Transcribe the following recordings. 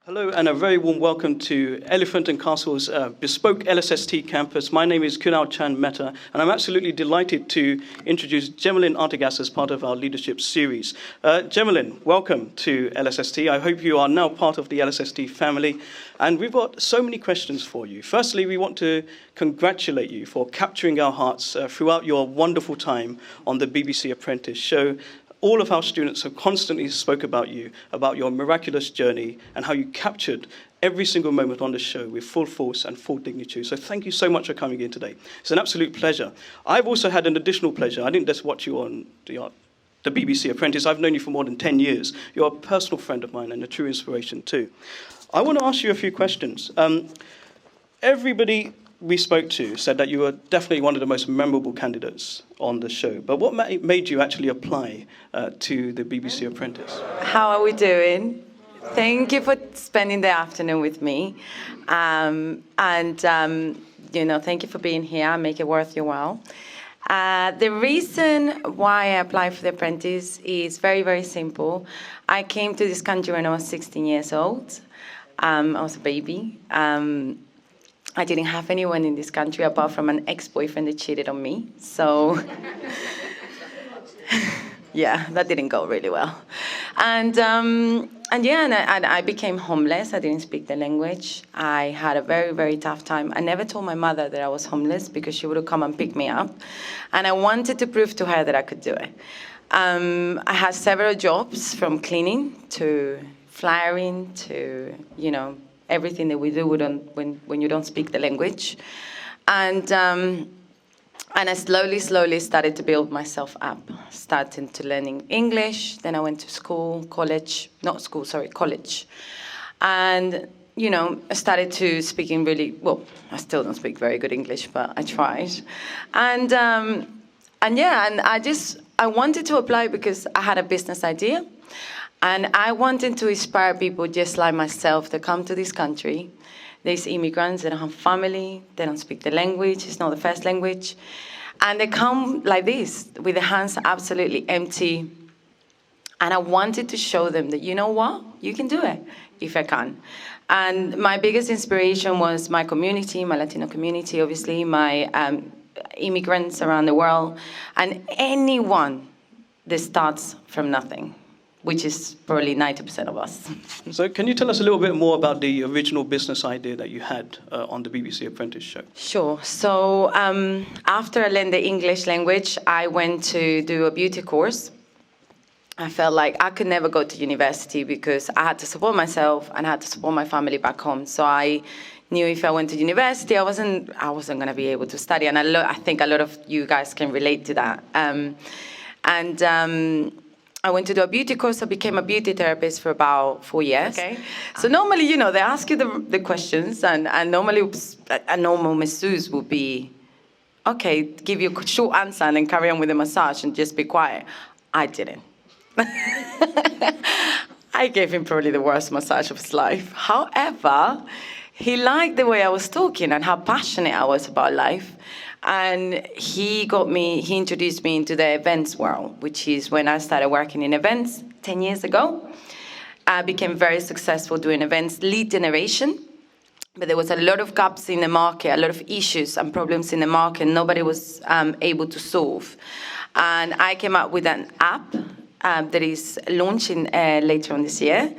Hello and a very warm welcome to Elephant and Castle's bespoke LSST campus. My name is Kunal Chan Mehta, and I'm absolutely delighted to introduce Jemelin Artigas as part of our leadership series. Jemelin, welcome to LSST. I hope you are now part of the LSST family, and we've got so many questions for you. Firstly, we want to congratulate you for capturing our hearts throughout your wonderful time on the BBC Apprentice show. All of our students have constantly spoke about you, about your miraculous journey, and how you captured every single moment on the show with full force and full dignity. So thank you so much for coming in today. It's an absolute pleasure. I've also had an additional pleasure. I didn't just watch you on the BBC Apprentice. I've known you for more than 10 years. You're a personal friend of mine and a true inspiration too. I want to ask you a few questions. Everybody we spoke to said that you were definitely one of the most memorable candidates on the show. But what made you actually apply to the BBC Apprentice? How are we doing? Thank you for spending the afternoon with me. Thank you for being here. Make it worth your while. The reason why I applied for the Apprentice is very, very simple. I came to this country when I was 16 years old. I was a baby. I didn't have anyone in this country apart from an ex-boyfriend that cheated on me. So, yeah, that didn't go really well. And I became homeless. I didn't speak the language. I had a very, very tough time. I never told my mother that I was homeless because she would have come and picked me up. And I wanted to prove to her that I could do it. I had several jobs, from cleaning to flyering to, everything that we do when you don't speak the language. And I slowly started to build myself up, starting to learning English. Then I went to college. And, I started to speaking I still don't speak very good English, but I tried. I wanted to apply because I had a business idea. And I wanted to inspire people just like myself to come to this country. There's immigrants, they don't have family, they don't speak the language, it's not the first language. And they come like this, with their hands absolutely empty. And I wanted to show them that, you know what, you can do it, if I can. And my biggest inspiration was my community, my Latino community, obviously, my immigrants around the world, and anyone that starts from nothing, which is probably 90% of us. So can you tell us a little bit more about the original business idea that you had on the BBC Apprentice show? Sure. So after I learned the English language, I went to do a beauty course. I felt like I could never go to university because I had to support myself and I had to support my family back home. So I knew if I went to university, I wasn't going to be able to study. And I think a lot of you guys can relate to that. I went to do a beauty course. I became a beauty therapist for about 4 years. Okay. So normally, they ask you the questions, and normally a normal masseuse would be, okay, give you a short answer and then carry on with the massage and just be quiet. I didn't. I gave him probably the worst massage of his life. However, he liked the way I was talking and how passionate I was about life. And he introduced me into the events world, which is when I started working in events 10 years ago. I became very successful doing events, lead generation, but there was a lot of gaps in the market, a lot of issues and problems in the market nobody was able to solve. And I came up with an app that is launching later on this year.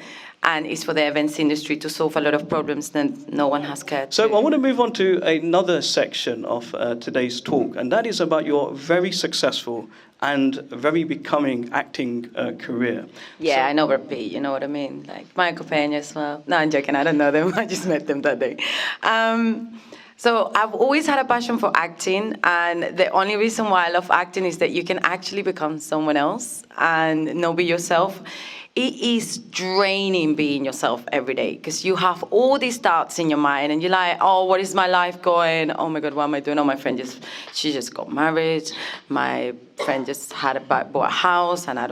And it's for the events industry to solve a lot of problems that no one has cared to. So I want to move on to another section of today's talk, and that is about your very successful and very becoming acting career. Yeah, so, I know Brad Pitt, you know what I mean? Like Michael Peña as well. No, I'm joking, I don't know them. I just met them that day. So I've always had a passion for acting, and the only reason why I love acting is that you can actually become someone else and not be yourself. It is draining being yourself every day because you have all these thoughts in your mind and you're like, oh, what is my life going? Oh my God, what am I doing? Oh, my friend she just got married. My friend just bought a house and I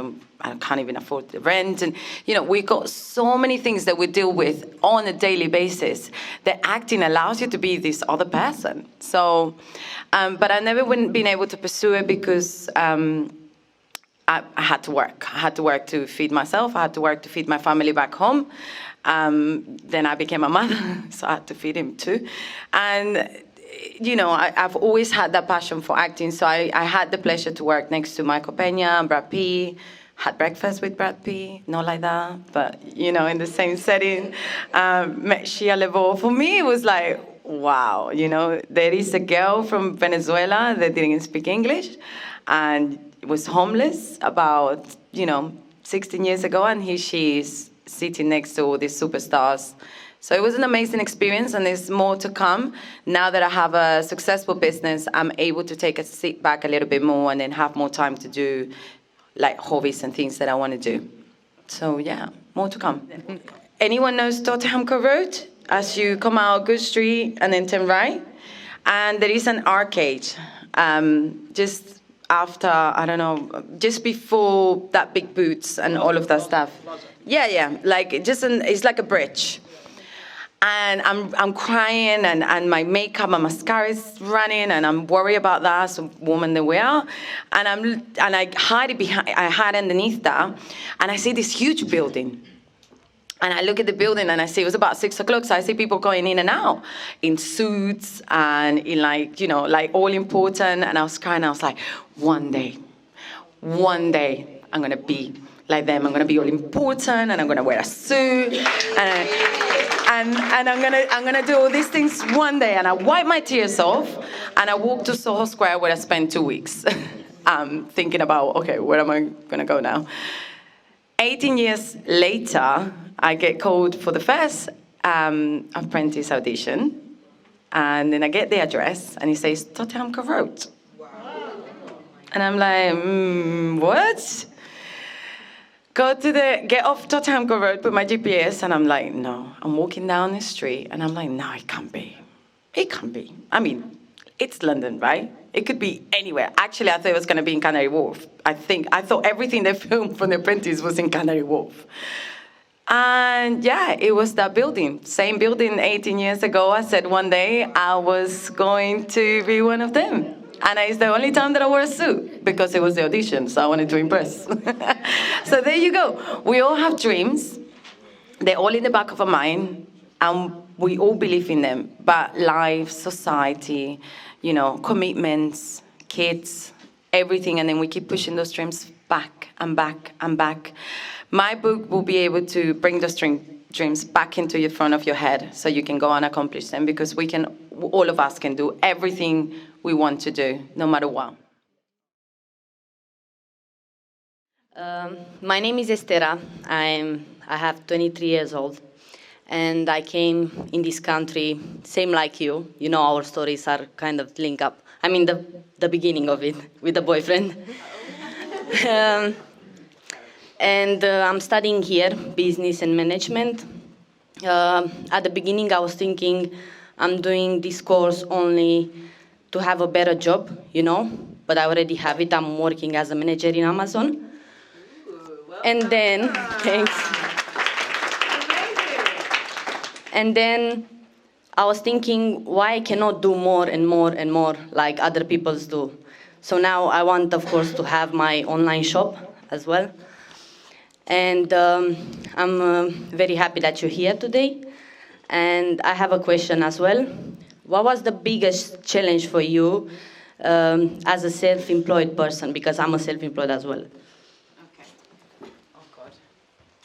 can't even afford the rent. And, we got so many things that we deal with on a daily basis that acting allows you to be this other person. So, but I never been able to pursue it because I had to work. I had to work to feed myself. I had to work to feed my family back home. Then I became a mother, so I had to feed him too. And, you know, I've always had that passion for acting. So I had the pleasure to work next to Michael Peña and Brad Pitt. Had breakfast with Brad Pitt, not like that, but, you know, in the same setting. Met Shia LaBeouf. For me, it was like, wow, you know, there is a girl from Venezuela that didn't speak English and was homeless about, you know, 16 years ago, and here she is sitting next to all these superstars. So it was an amazing experience, and there's more to come. Now that I have a successful business, I'm able to take a seat back a little bit more and then have more time to do like hobbies and things that I want to do. So yeah, more to come. Anyone knows Tottenham Court Road? As you come out Good Street and then turn right, and there is an arcade just after, I don't know, just before that big Boots and all of that stuff. Yeah, like it's like a bridge. And I'm crying, and my makeup and mascara is running, and I'm worried about that as a woman that we are. And I hide underneath that, and I see this huge building. And I look at the building, and I see it was about 6 o'clock, so I see people going in and out in suits and in like, you know, like all important. And I was crying. I was like, one day, I'm gonna be like them. I'm gonna be all important, and I'm gonna wear a suit, and I'm gonna do all these things one day. And I wipe my tears off, and I walk to Soho Square, where I spent 2 weeks, thinking about, okay, where am I gonna go now? 18 years later, I get called for the first apprentice audition, and then I get the address, and it says Tottenham Court Road. Wow. And I'm like, what? Get off Tottenham Court Road, put my GPS, and I'm like, no. I'm walking down the street, and I'm like, no, it can't be. It can't be. I mean, it's London, right? It could be anywhere. Actually, I thought it was going to be in Canary Wharf. I thought everything they filmed from The Apprentice was in Canary Wharf. And yeah, it was that building. Same building 18 years ago. I said one day I was going to be one of them. And it's the only time that I wore a suit, because it was the audition, so I wanted to impress. So there you go. We all have dreams. They're all in the back of our mind, and we all believe in them. But life, society, you know, commitments, kids, everything, and then we keep pushing those dreams back and back and back. My book will be able to bring those dreams back into the front of your head, so you can go and accomplish them, because all of us can do everything we want to do, no matter what. My name is Estera. I have 23 years old, and I came in this country, same like you. You know, our stories are kind of linked up. I mean, the beginning of it with the boyfriend. And I'm studying here, business and management. At the beginning, I was thinking I'm doing this course only to have a better job, you know, but I already have it. I'm working as a manager in Amazon. And then, thanks. And then I was thinking, why I cannot do more and more and more like other people do? So now I want, of course, to have my online shop as well. And I'm very happy that you're here today. And I have a question as well. What was the biggest challenge for you as a self-employed person? Because I'm a self-employed as well. Okay. Oh, God.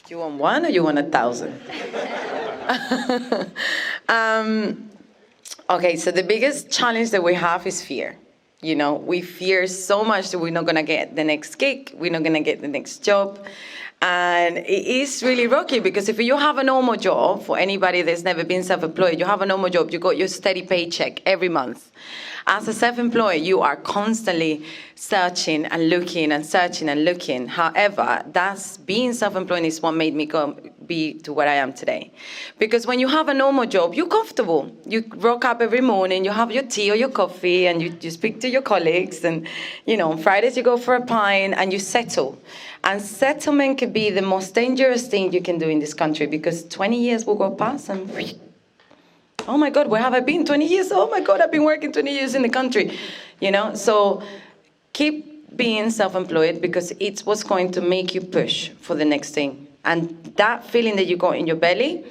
Do you want one or you want 1,000? Okay, so the biggest challenge that we have is fear. You know, we fear so much that we're not going to get the next gig, we're not going to get the next job. And it is really rocky, because if you have a normal job, for anybody that's never been self-employed, you have a normal job, you got your steady paycheck every month. As a self-employed, you are constantly searching and looking and searching and looking. However, being self-employed is what made me be to where I am today. Because when you have a normal job, you're comfortable. You rock up every morning, you have your tea or your coffee, and you speak to your colleagues, and you know, on Fridays you go for a pint and you settle. And settlement could be the most dangerous thing you can do in this country, because 20 years will go past and oh my God, where have I been? 20 years? Oh my God, I've been working 20 years in the country. You know, so keep being self-employed because it's what's going to make you push for the next thing. And that feeling that you got in your belly,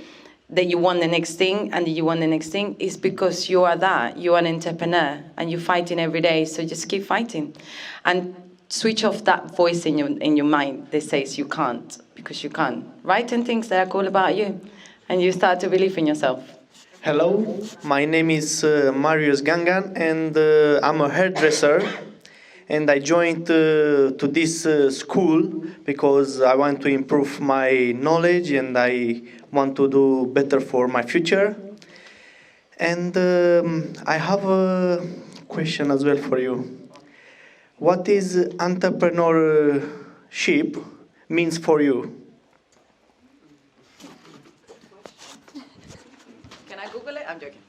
that you want the next thing and that you want the next thing, is because you are that. You are an entrepreneur and you're fighting every day. So just keep fighting. And switch off that voice in your mind that says you can't, because you can. Write 10 things that are cool about you, and you start to believe in yourself. Hello, my name is Marius Gangan, and I'm a hairdresser. And I joined to this school because I want to improve my knowledge and I want to do better for my future. And I have a question as well for you. What is entrepreneurship means for you? Can I Google it? I'm joking.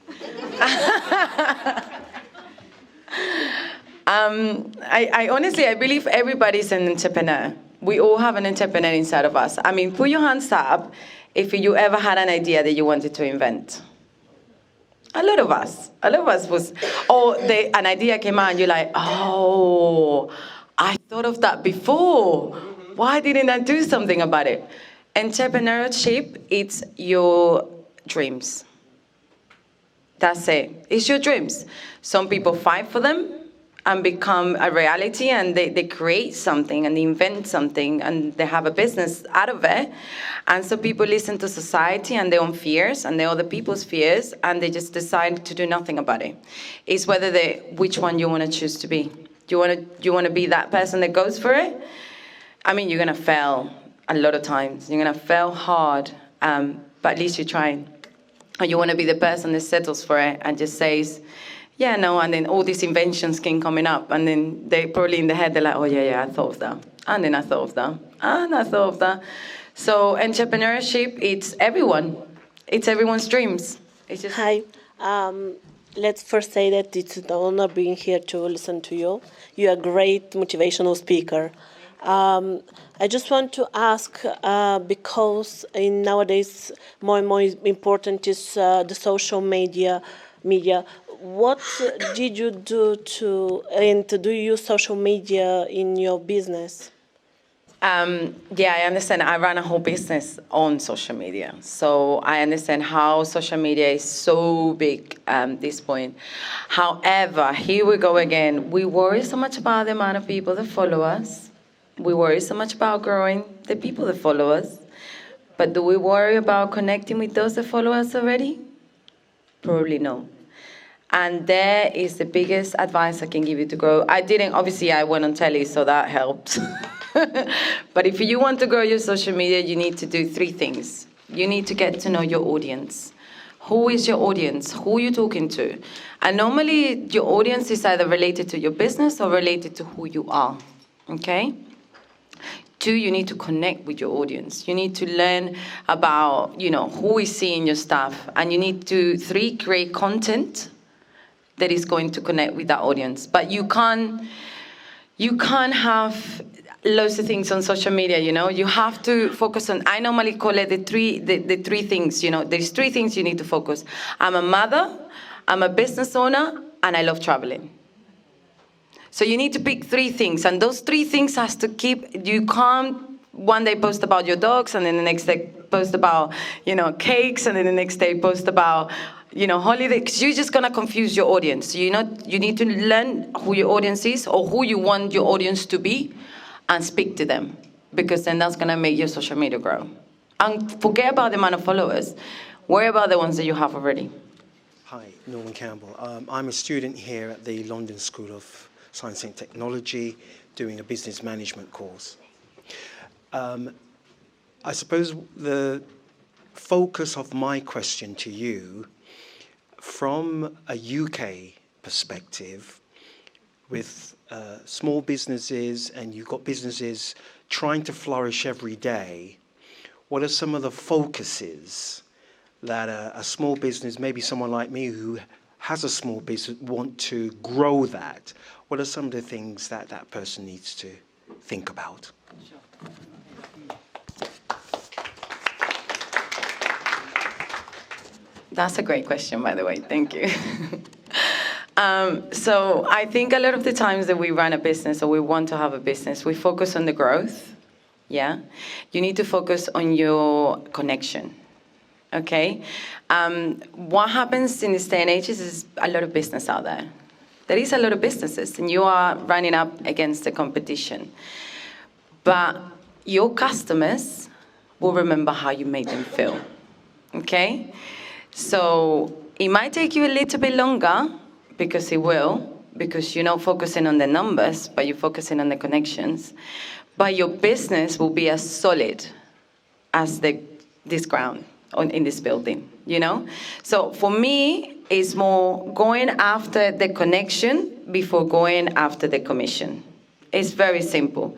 I honestly, I believe everybody's an entrepreneur. We all have an entrepreneur inside of us. I mean, put your hands up if you ever had an idea that you wanted to invent. A lot of us was, an idea came out and you're like, oh, I thought of that before. Why didn't I do something about it? Entrepreneurship, it's your dreams. That's it. It's your dreams. Some people fight for them and become a reality, and they create something and they invent something and they have a business out of it. And so people listen to society and their own fears and their other people's fears, and they just decide to do nothing about it. It's which one you want to choose to be. Do you want to be that person that goes for it? I mean, you're going to fail a lot of times. You're going to fail hard, but at least you're trying. Or you want to be the person that settles for it and just says, yeah, no, and then all these inventions came coming up, and then they probably in their head, they're like, oh, yeah, I thought of that. And then I thought of that. And I thought of that. So entrepreneurship, it's everyone. It's everyone's dreams. It's just... Hi. Let's first say that it's an honor being here to listen to you. You're a great motivational speaker. I just want to ask, because nowadays more and more important is the social media. What did you do do you use social media in your business? Yeah, I understand. I run a whole business on social media. So I understand how social media is so big at this point. However, here we go again. We worry so much about the amount of people that follow us. We worry so much about growing the people that follow us. But do we worry about connecting with those that follow us already? Probably no. And there is the biggest advice I can give you to grow. Obviously I went on telly, so that helped. But if you want to grow your social media, you need to do 3 things. You need to get to know your audience. Who is your audience? Who are you talking to? And normally your audience is either related to your business or related to who you are, okay? 2, you need to connect with your audience. You need to learn about, who is seeing your stuff. And you need to, 3, create content that is going to connect with that audience. But you can't have loads of things on social media, You have to focus on, I normally call it the three things, There's 3 things you need to focus. I'm a mother, I'm a business owner, and I love traveling. So you need to pick 3 things, and those 3 things has to keep, you can't one day post about your dogs, and then the next day post about, cakes, and then the next day post about, holiday, because you're just gonna confuse your audience. You need to learn who your audience is or who you want your audience to be and speak to them, because then that's gonna make your social media grow. And forget about the amount of followers. Worry about the ones that you have already. Hi, Norman Campbell. I'm a student here at the London School of Science and Technology doing a business management course. I suppose the focus of my question to you, from a UK perspective, with small businesses, and you've got businesses trying to flourish every day, what are some of the focuses that a small business, maybe someone like me who has a small business, want to grow that? What are some of the things that that person needs to think about? That's a great question, by the way. Thank you. So I think a lot of the times that we run a business or we want to have a business, we focus on the growth. Yeah, you need to focus on your connection. Okay, what happens in this day and age is a lot of business out there. There is a lot of businesses, and you are running up against the competition. But your customers will remember how you made them feel. Okay, so it might take you a little bit longer, because it will, because you're not focusing on the numbers, but you're focusing on the connections. But your business will be as solid as this ground in this building, you know? So for me, it's more going after the connection before going after the commission. It's very simple.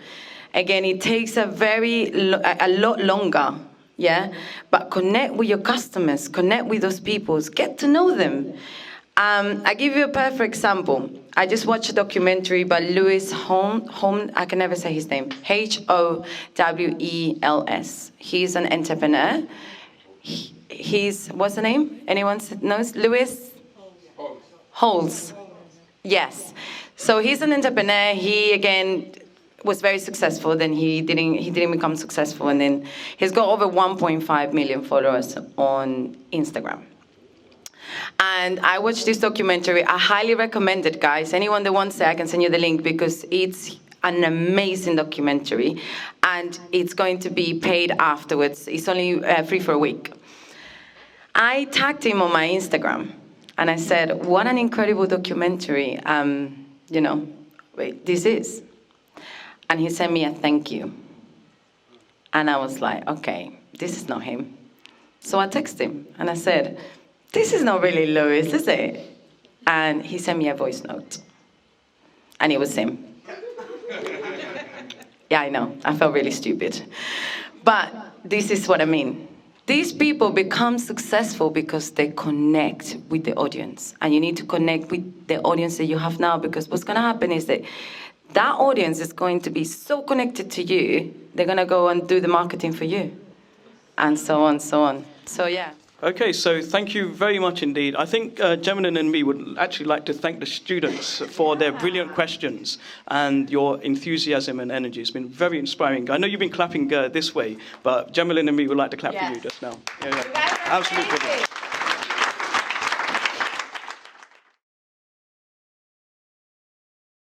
Again, it takes a lot longer, yeah? But connect with your customers, connect with those people, get to know them. I give you a perfect example. I just watched a documentary by Lewis Holmes. I can never say his name. Howells. He's an entrepreneur. He's, what's the name? Anyone knows? Lewis? Holmes. Yes. So he's an entrepreneur. He, again, was very successful. Then he didn't become successful. And then he's got over 1.5 million followers on Instagram. And I watched this documentary. I highly recommend it, guys. Anyone that wants it, I can send you the link, because it's an amazing documentary. And it's going to be paid afterwards. It's only free for a week. I tagged him on my Instagram. And I said, what an incredible documentary, this is. And he sent me a thank you. And I was like, okay, this is not him. So I texted him and I said, this is not really Lewis, is it? And he sent me a voice note. And it was him. Yeah, I know. I felt really stupid. But this is what I mean. These people become successful because they connect with the audience. And you need to connect with the audience that you have now, because what's going to happen is that audience is going to be so connected to you, they're going to go and do the marketing for you. And so on, so on. So, yeah. Okay, so thank you very much indeed. I think Jemelin and me would actually like to thank the students for their brilliant questions and your enthusiasm and energy. It's been very inspiring. I know you've been clapping this way, but Jemelin and me would like to clap for you just now. Yeah. Absolutely.